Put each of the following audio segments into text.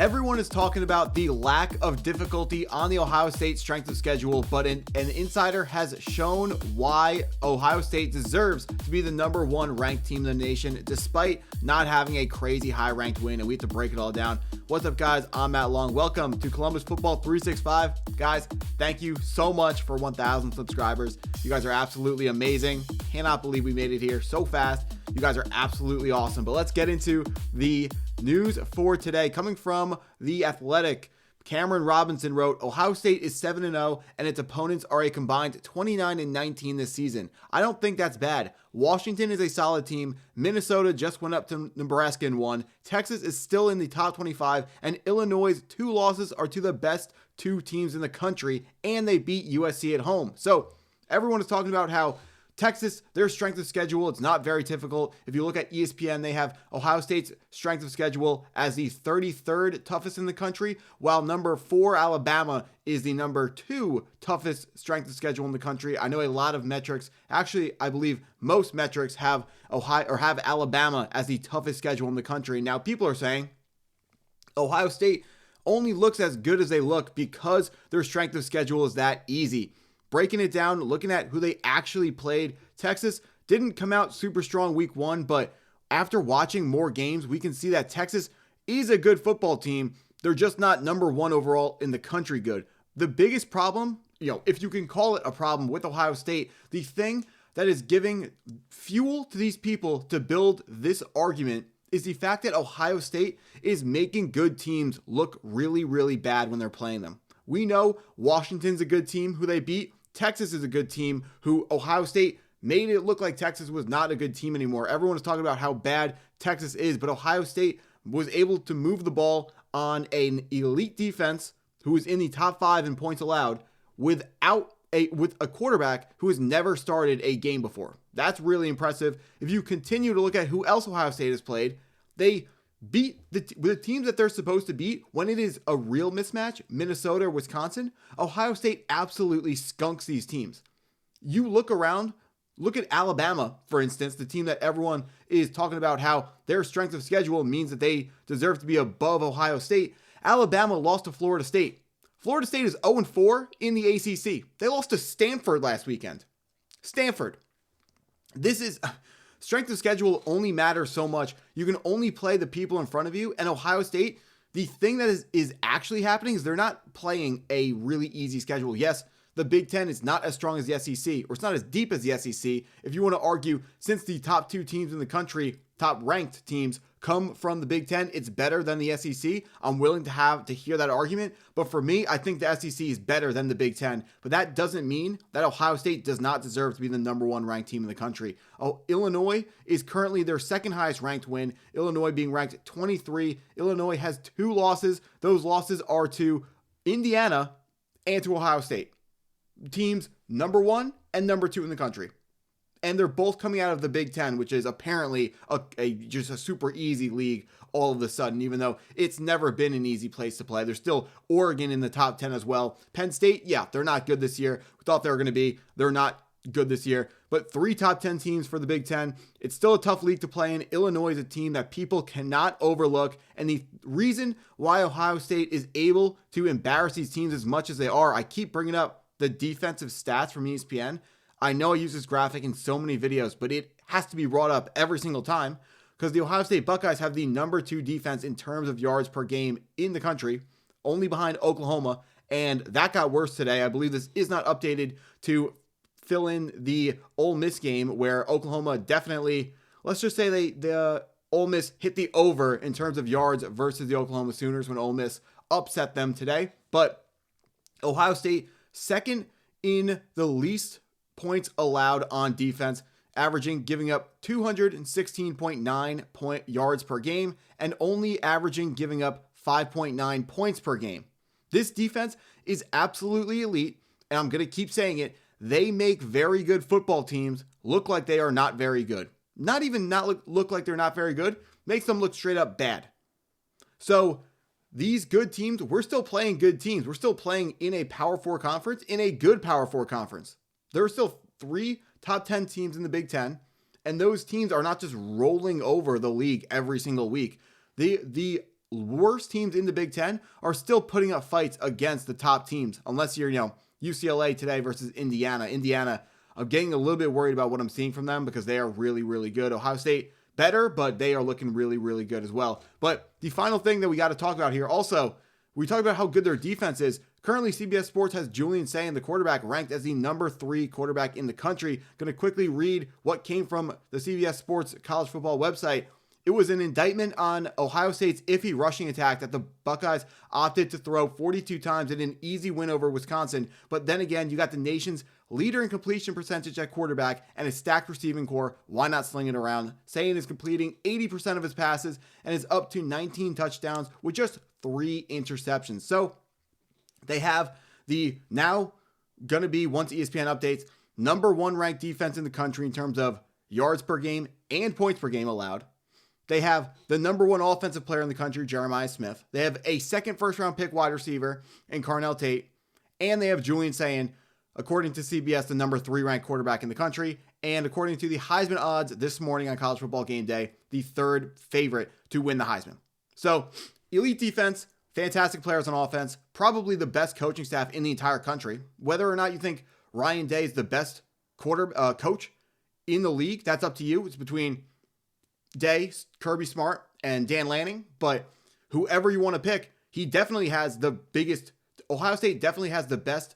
Everyone is talking about the lack of difficulty on the Ohio State strength of schedule, but an insider has shown why Ohio State deserves to be the number one ranked team in the nation, despite not having a crazy high ranked win, and we have to break it all down. What's up, guys? I'm Matt Long. Welcome to Columbus Football 365. Guys, thank you so much for 1,000 subscribers. You guys are absolutely amazing. Cannot believe we made it here so fast. You guys are absolutely awesome. But let's get into the news for today. Coming from The Athletic, Cameron Robinson wrote, Ohio State is 7-0 and its opponents are a combined 29-19 this season. I don't think that's bad. Washington is a solid team. Minnesota just went up to Nebraska and won. Texas is still in the top 25, and Illinois' 2 losses are to the best 2 teams in the country, and they beat USC at home. So everyone is talking about how Texas, their strength of schedule, it's not very difficult. If you look at ESPN, they have Ohio State's strength of schedule as the 33rd toughest in the country, while number 4, Alabama, is the number 2 toughest strength of schedule in the country. I know a lot of metrics, actually, I believe most metrics have Alabama as the toughest schedule in the country. Now, people are saying Ohio State only looks as good as they look because their strength of schedule is that easy. Breaking it down, looking at who they actually played, Texas didn't come out super strong week 1, but after watching more games, we can see that Texas is a good football team. They're just not number 1 overall in the country good. The biggest problem, if you can call it a problem with Ohio State, the thing that is giving fuel to these people to build this argument is the fact that Ohio State is making good teams look really, really bad when they're playing them. We know Washington's a good team who they beat. Texas is a good team who Ohio State made it look like Texas was not a good team anymore. Everyone is talking about how bad Texas is, but Ohio State was able to move the ball on an elite defense who was in the top 5 in points allowed with a quarterback who has never started a game before. That's really impressive. If you continue to look at who else Ohio State has played, they beat the teams that they're supposed to beat when it is a real mismatch. Minnesota, Wisconsin, Ohio State absolutely skunks these teams. You look around, look at Alabama, for instance, the team that everyone is talking about how their strength of schedule means that they deserve to be above Ohio State. Alabama lost to Florida State. Florida State is 0-4 in the ACC. They lost to Stanford last weekend. Stanford. Strength of schedule only matters so much. You can only play the people in front of you. And Ohio State, the thing that is actually happening is they're not playing a really easy schedule. Yes, the Big Ten is not as strong as the SEC, or it's not as deep as the SEC. If you want to argue, since the top 2 teams in the country, top ranked teams, come from the Big Ten, it's better than the SEC. I'm willing to hear that argument. But for me, I think the SEC is better than the Big Ten. But that doesn't mean that Ohio State does not deserve to be the number 1 ranked team in the country. Illinois is currently their second highest ranked win. Illinois being ranked 23. Illinois has 2 losses. Those losses are to Indiana and to Ohio State. Teams number 1 and number 2 in the country. And they're both coming out of the Big Ten, which is apparently just a super easy league all of a sudden, even though it's never been an easy place to play. There's still Oregon in the top 10 as well. Penn State, yeah, they're not good this year. We thought they were going to be. They're not good this year. But 3 top 10 teams for the Big Ten. It's still a tough league to play in. Illinois is a team that people cannot overlook. And the reason why Ohio State is able to embarrass these teams as much as they are, I keep bringing up the defensive stats from ESPN. I know I use this graphic in so many videos, but it has to be brought up every single time because the Ohio State Buckeyes have the number 2 defense in terms of yards per game in the country, only behind Oklahoma, and that got worse today. I believe this is not updated to fill in the Ole Miss game where Oklahoma definitely, let's just say the Ole Miss hit the over in terms of yards versus the Oklahoma Sooners when Ole Miss upset them today. But Ohio State, second in the least points allowed on defense, giving up 216.9 yards per game and only giving up 5.9 points per game. This defense is absolutely elite, and I'm going to keep saying it. They make very good football teams look like they are not very good. Not even look like they're not very good, makes them look straight up bad. So these good teams, we're still playing good teams. We're still playing in a Power 4 conference, in a good Power 4 conference. There are still 3 top 10 teams in the Big Ten, and those teams are not just rolling over the league every single week. The worst teams in the Big Ten are still putting up fights against the top teams, unless you're, UCLA today versus Indiana. Indiana, I'm getting a little bit worried about what I'm seeing from them because they are really, really good. Ohio State, better, but they are looking really, really good as well. But the final thing that we got to talk about here, also, we talked about how good their defense is. Currently, CBS Sports has Julian Sayin, the quarterback, ranked as the number 3 quarterback in the country. Going to quickly read what came from the CBS Sports college football website. It was an indictment on Ohio State's iffy rushing attack that the Buckeyes opted to throw 42 times in an easy win over Wisconsin. But then again, you got the nation's leader in completion percentage at quarterback and a stacked receiving core. Why not sling it around? Sayin is completing 80% of his passes and is up to 19 touchdowns with just 3 interceptions. So they have the now going to be, once ESPN updates, number 1 ranked defense in the country in terms of yards per game and points per game allowed. They have the number 1 offensive player in the country, Jeremiah Smith. They have a second first-round pick wide receiver in Carnell Tate. And they have Julian Sayin, according to CBS, the number 3 ranked quarterback in the country. And according to the Heisman odds this morning on College Football Game Day, the 3rd favorite to win the Heisman. So, elite defense, fantastic players on offense, probably the best coaching staff in the entire country. Whether or not you think Ryan Day is the best coach in the league, that's up to you. It's between Day, Kirby Smart, and Dan Lanning, but whoever you want to pick, he definitely has the biggest. Ohio State definitely has the best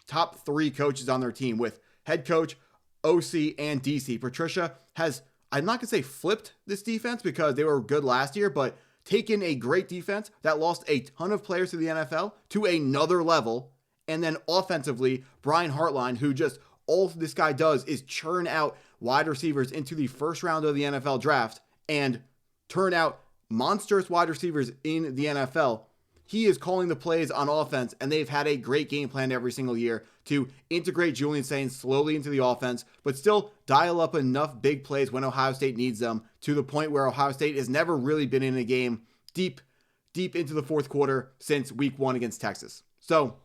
top 3 coaches on their team with head coach, OC, and DC. Patricia has, I'm not going to say flipped this defense because they were good last year, but taken a great defense that lost a ton of players to the NFL to another level. And then offensively, Brian Hartline, who just all this guy does is churn out wide receivers into the first round of the NFL draft and turn out monstrous wide receivers in the NFL. He is calling the plays on offense, and they've had a great game plan every single year to integrate Julian Sayin slowly into the offense, but still dial up enough big plays when Ohio State needs them to the point where Ohio State has never really been in a game deep into the fourth quarter since week 1 against Texas. So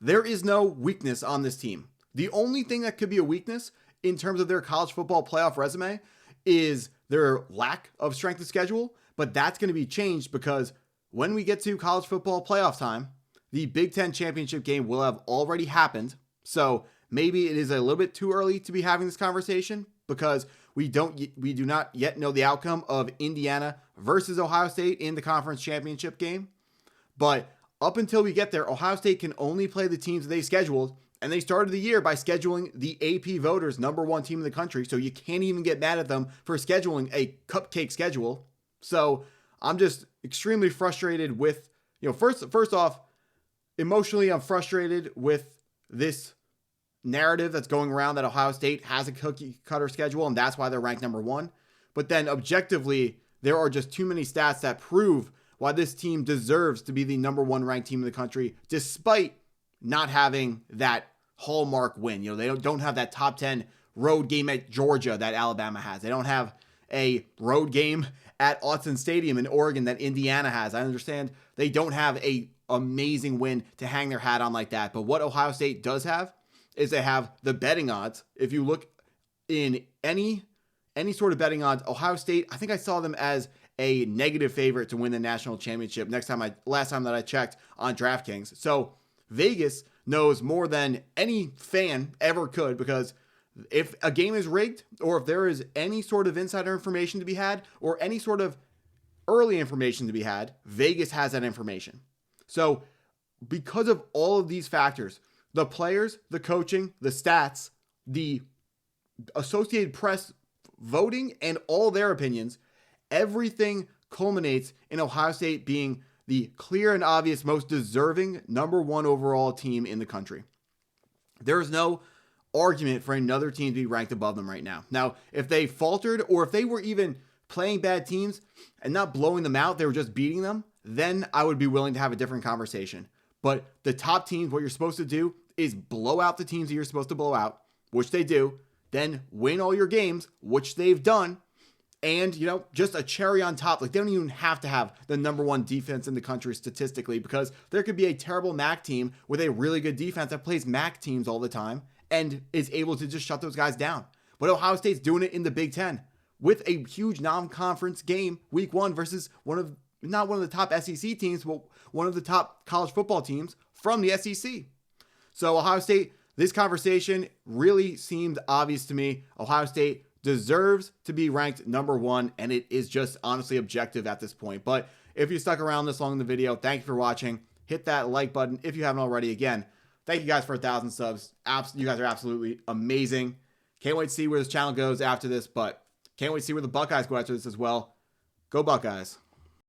there is no weakness on this team. The only thing that could be a weakness in terms of their college football playoff resume is their lack of strength of schedule, but that's going to be changed because when we get to college football playoff time, the Big Ten championship game will have already happened. So maybe it is a little bit too early to be having this conversation because we do not yet know the outcome of Indiana versus Ohio State in the conference championship game. But up until we get there, Ohio State can only play the teams they scheduled. And they started the year by scheduling the AP voters number 1 team in the country. So you can't even get mad at them for scheduling a cupcake schedule. So I'm just extremely frustrated with, first off, emotionally, I'm frustrated with this narrative that's going around that Ohio State has a cookie cutter schedule and that's why they're ranked number 1. But then objectively, there are just too many stats that prove why this team deserves to be the number 1 ranked team in the country, despite not having that hallmark win. They don't have that top 10 road game at Georgia that Alabama has. They don't have a road game at Autzen Stadium in Oregon that Indiana has. I understand they don't have a amazing win to hang their hat on like that. But what Ohio State does have is they have the betting odds. If you look in any sort of betting odds, Ohio State, I think I saw them as a negative favorite to win the national championship last time that I checked on DraftKings. So Vegas knows more than any fan ever could, because if a game is rigged or if there is any sort of insider information to be had or any sort of early information to be had, Vegas has that information. So because of all of these factors, the players, the coaching, the stats, the Associated Press voting, and all their opinions, everything culminates in Ohio State being the clear and obvious most deserving number 1 overall team in the country. There is no argument for another team to be ranked above them right now. Now, if they faltered or if they were even playing bad teams and not blowing them out, they were just beating them, then I would be willing to have a different conversation. But the top teams, what you're supposed to do is blow out the teams that you're supposed to blow out, which they do, then win all your games, which they've done. And, just a cherry on top. Like, they don't even have to have the number 1 defense in the country statistically, because there could be a terrible MAC team with a really good defense that plays MAC teams all the time and is able to just shut those guys down. But Ohio State's doing it in the Big Ten with a huge non-conference game week 1 versus one of not one of the top SEC teams, but one of the top college football teams from the SEC. So Ohio State, this conversation really seemed obvious to me. Ohio State deserves to be ranked number 1, and it is just honestly objective at this point. But if you stuck around this long in the video, thank you for watching. Hit that like button if you haven't already. Again, thank you guys for 1,000 subs. You guys are absolutely amazing. Can't wait to see where this channel goes after this, but can't wait to see where the Buckeyes go after this as well. Go Buckeyes.